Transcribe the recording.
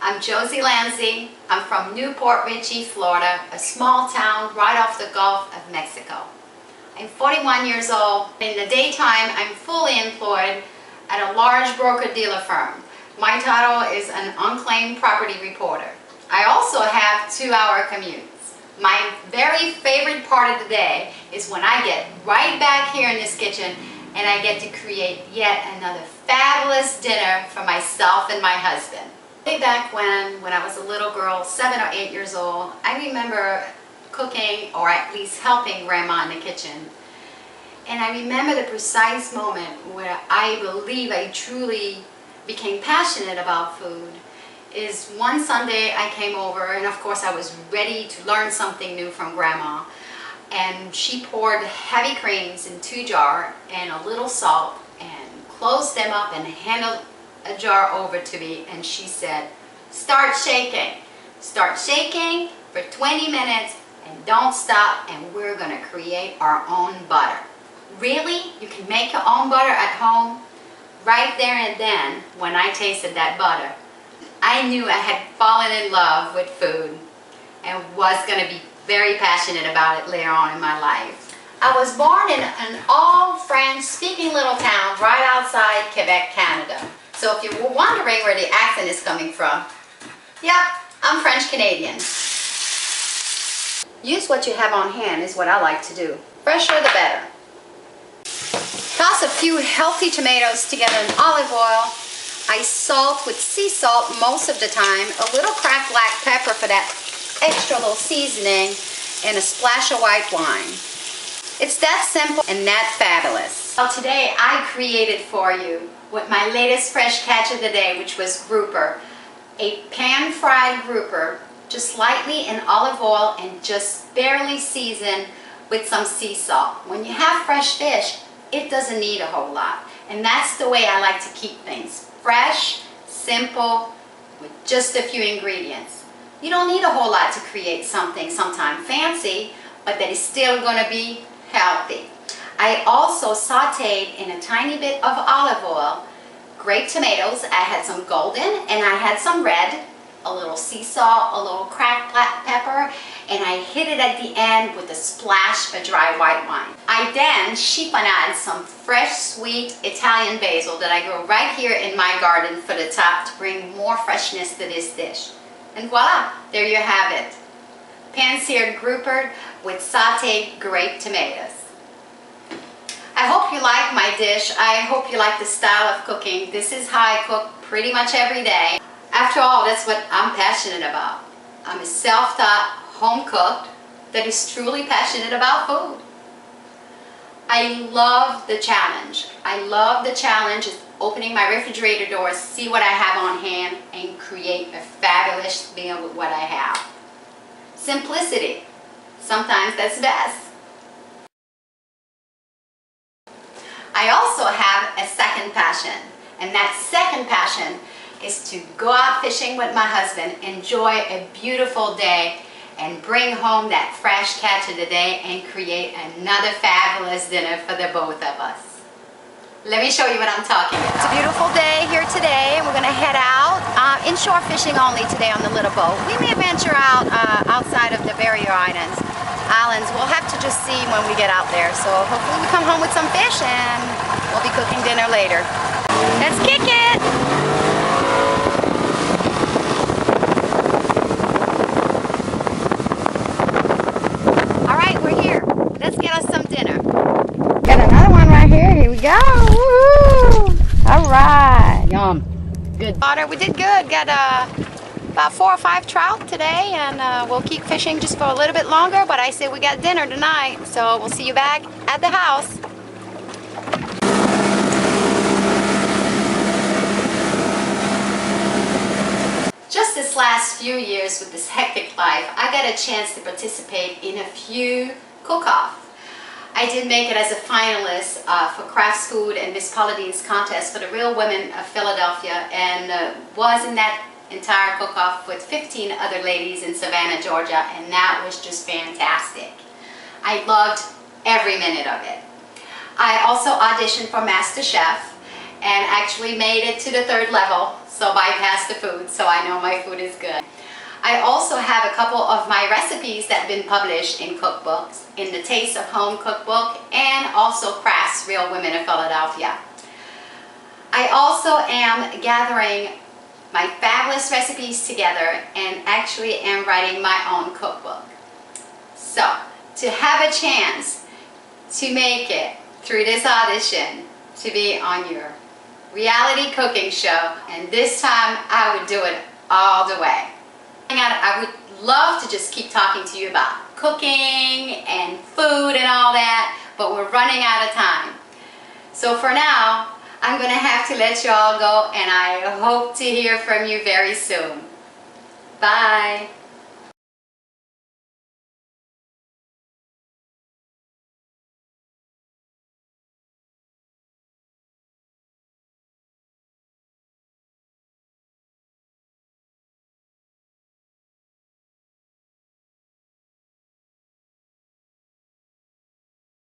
I'm Josee Lanzi. I'm from Newport Richey, Florida, a small town right off the Gulf of Mexico. I'm 41 years old. In the daytime, I'm fully employed at a large broker-dealer firm. My title is an unclaimed property reporter. I also have 2-hour commutes. My very favorite part of the day is when I get right back here in this kitchen and I get to create yet another fabulous dinner for myself and my husband. Way back when I was a little girl, 7 or 8 years old, I remember cooking, or at least helping Grandma in the kitchen. And I remember the precise moment where I believe I truly became passionate about food. Is one Sunday I came over, and of course I was ready to learn something new from Grandma. And she poured heavy creams in 2 jars and a little salt and closed them up and handed a jar over to me, and she said, start shaking for 20 minutes and don't stop, and we're going to create our own butter. Really? You can make your own butter at home? Right there and then, when I tasted that butter, I knew I had fallen in love with food and was going to be very passionate about it later on in my life. I was born in an all-French speaking little town right outside Quebec, Canada. So if you were wondering where the accent is coming from, yep, I'm French Canadian. Use what you have on hand is what I like to do. Fresher the better. Toss a few healthy tomatoes together in olive oil. I salt with sea salt most of the time, a little cracked black pepper for that extra little seasoning, and a splash of white wine. It's that simple and that fabulous. Well, today I created for you with my latest fresh catch of the day, which was grouper. A pan-fried grouper, just lightly in olive oil and just barely seasoned with some sea salt. When you have fresh fish, it doesn't need a whole lot. And that's the way I like to keep things. Fresh, simple, with just a few ingredients. You don't need a whole lot to create something sometimes fancy, but that is still going to be healthy. I also sauteed in a tiny bit of olive oil, grape tomatoes. I had some golden and I had some red, a little sea salt, a little cracked black pepper, and I hit it at the end with a splash of dry white wine. I then chiffonade some fresh, sweet Italian basil that I grow right here in my garden for the top to bring more freshness to this dish. And voila, there you have it. Pan-seared grouper with sauteed grape tomatoes. I hope you like my dish. I hope you like the style of cooking. This is how I cook pretty much every day. After all, that's what I'm passionate about. I'm a self-taught home cook that is truly passionate about food. I love the challenge. I love the challenge of opening my refrigerator doors, see what I have on hand, and create a fabulous meal with what I have. Simplicity. Sometimes that's best. I also have a second passion, and that second passion is to go out fishing with my husband, enjoy a beautiful day, and bring home that fresh catch of the day and create another fabulous dinner for the both of us. Let me show you what I'm talking about. It's a beautiful day here today, and we're going to head out inshore fishing only today on the little boat. We may venture out outside of the barrier islands. We'll have to just see when we get out there. So hopefully we come home with some fish and we'll be cooking dinner later. Let's kick it! Alright, we're here. Let's get us some dinner. Got another one right here. Here we go. Woohoo! Alright. Yum. Good. Water. We did good. Got about 4 or 5 trout today, and we'll keep fishing just for a little bit longer, but I say we got dinner tonight, so we'll see you back at the house. Just this last few years with this hectic life, I got a chance to participate in a few cook-offs. I did make it as a finalist for Crafts Food and Miss Pauline's contest for the Real Women of Philadelphia, and was in that entire cook-off with 15 other ladies in Savannah, Georgia, and that was just fantastic. I loved every minute of it. I also auditioned for Master Chef and actually made it to the 3rd level, so bypass the food so I know my food is good. I also have a couple of my recipes that have been published in cookbooks, in the Taste of Home cookbook and also Crafts Real Women of Philadelphia. I also am gathering my fabulous recipes together and actually am writing my own cookbook. So, to have a chance to make it through this audition to be on your reality cooking show, and this time I would do it all the way. I would love to just keep talking to you about cooking and food and all that, but we're running out of time. So for now, I'm going to have to let you all go, and I hope to hear from you very soon. Bye.